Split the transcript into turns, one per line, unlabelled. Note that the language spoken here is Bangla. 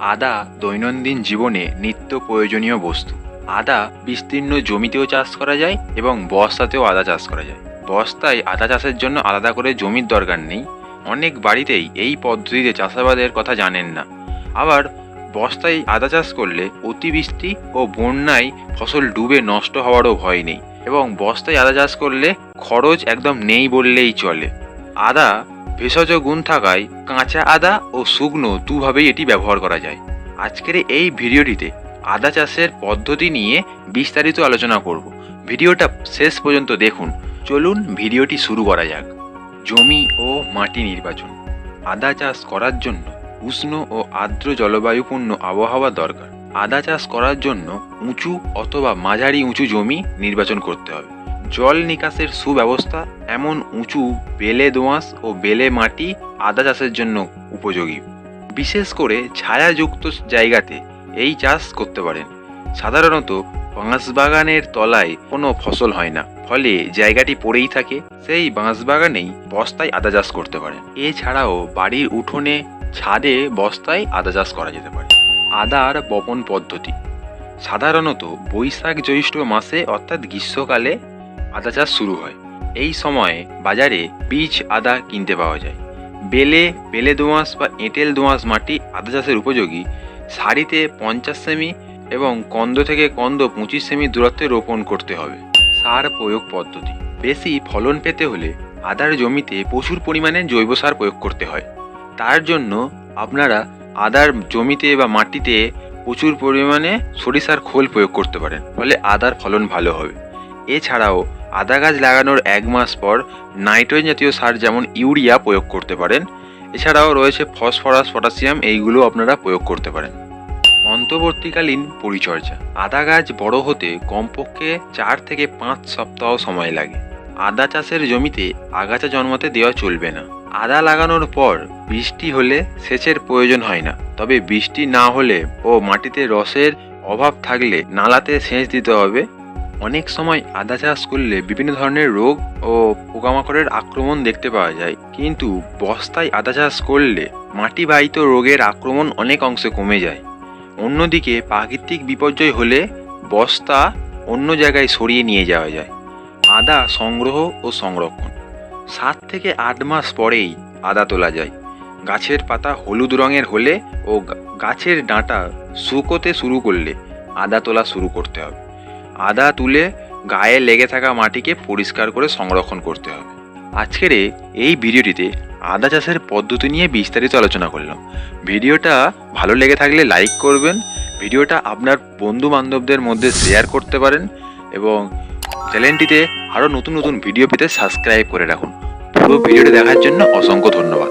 আদা দৈনন্দিন জীবনে নিত্য প্রয়োজনীয় বস্তু। আদা বিস্তীর্ণ জমিতেও চাষ করা যায় এবং বস্তাতেও আদা চাষ করা যায়। বস্তায় আদা চাষের জন্য আলাদা করে জমির দরকার নেই। অনেক বাড়িতেই এই পদ্ধতিতে চাষাবাদের কথা জানেন না। আবার বস্তায় আদা চাষ করলে অতিবৃষ্টি ও বন্যায় ফসল ডুবে নষ্ট হওয়ারও ভয় নেই এবং বস্তায় আদা চাষ করলে খরচ একদম নেই বললেই চলে। আদা ভেষজ গুণ থাকায় কাঁচা আদা ও শুকনো দুভাবেই এটি ব্যবহার করা যায়। আজকের এই ভিডিওটিতে আদা চাষের পদ্ধতি নিয়ে বিস্তারিত আলোচনা করব। ভিডিওটা শেষ পর্যন্ত দেখুন। চলুন ভিডিওটি শুরু করা যাক। জমি ও মাটি নির্বাচন। আদা চাষ করার জন্য উষ্ণ ও আর্দ্র জলবায়ুপূর্ণ আবহাওয়া দরকার। আদা চাষ করার জন্য উঁচু অথবা মাঝারি উঁচু জমি নির্বাচন করতে হবে। জল নিকাশের সুব্যবস্থা এমন উঁচু বেলে দোআঁশ ও বেলে মাটি আদা চাষের জন্য উপযোগী। বিশেষ করে ছায়াযুক্ত জায়গাতে এই চাষ করতে পারেন। সাধারণত বাঁশবাগানের তলায় কোনো ফসল হয় না, ফলে জায়গাটি পড়েই থাকে। সেই বাঁশবাগানেই বস্তায় আদা চাষ করতে পারেন। এছাড়াও বাড়ির উঠোনে, ছাদে বস্তায় আদা চাষ করা যেতে পারে। আদার বপন পদ্ধতি। সাধারণত বৈশাখ জ্যৈষ্ঠ মাসে অর্থাৎ গ্রীষ্মকালে আদা চাষ শুরু হয়। এই সময়ে বাজারে বীজ আদা কিনতে পাওয়া যায়। বেলে দোআঁশ বা এঁটেল দোআঁশ মাটি আদা চাষের উপযোগী। সারিতে 50 সেমি এবং কন্দ থেকে কন্দ 25 সেমি দূরত্বে রোপণ করতে হবে। সার প্রয়োগ পদ্ধতি। বেশি ফলন পেতে হলে আদার জমিতে প্রচুর পরিমাণে জৈব সার প্রয়োগ করতে হয়। তার জন্য আপনারা আদার জমিতে বা মাটিতে প্রচুর পরিমাণে সরিষার খোল প্রয়োগ করতে পারেন, ফলে আদার ফলন ভালো হবে। এছাড়াও আদা গাছ লাগানোর 1 মাস পর নাইট্রোজেন জাতীয় সার যেমন ইউরিয়া প্রয়োগ করতে পারেন। এছাড়াও রয়েছে ফসফরাস, পটাশিয়াম, এইগুলো আপনারা প্রয়োগ করতে পারেন। অন্তর্বর্তীকালীন পরিচর্যা। আদা গাছ বড় হতে কমপক্ষে 4 থেকে 5 সপ্তাহ সময় লাগে। আদা চাষের জমিতে আগাছা জন্মাতে দেওয়া চলবে না। আদা লাগানোর পর বৃষ্টি হলে সেচের প্রয়োজন হয় না, তবে বৃষ্টি না হলে ও মাটিতে রসের অভাব থাকলে নালাতে সেচ দিতে হবে। অনেক সময় আদা চাষ করলে বিভিন্ন ধরনের রোগ ও পোকামাকড়ের আক্রমণ দেখতে পাওয়া যায়, কিন্তু বস্তায় আদা চাষ করলে মাটিবাহিত রোগের আক্রমণ অনেক অংশে কমে যায়। অন্যদিকে প্রাকৃতিক বিপর্যয় হলে বস্তা অন্য জায়গায় সরিয়ে নিয়ে যাওয়া যায়। আদা সংগ্রহ ও সংরক্ষণ। 7 থেকে 8 মাস পরেই আদা তোলা যায়। গাছের পাতা হলুদ রঙের হলে ও গাছের ডাঁটা শুকোতে শুরু করলে আদা তোলা শুরু করতে হবে। আদা তুলে গায়ে লেগে থাকা মাটিকে পরিষ্কার করে সংরক্ষণ করতে হবে। আজকের এই ভিডিওটিতে আদা চাষের পদ্ধতি নিয়ে বিস্তারিত আলোচনা করলাম। ভিডিওটা ভালো লেগে থাকলে লাইক করবেন, ভিডিওটা আপনার বন্ধু বান্ধবদের মধ্যে শেয়ার করতে পারেন এবং চ্যানেলটিতে আরও নতুন নতুন ভিডিও পেতে সাবস্ক্রাইব করে রাখুন। পুরো ভিডিওটি দেখার জন্য অসংখ্য ধন্যবাদ।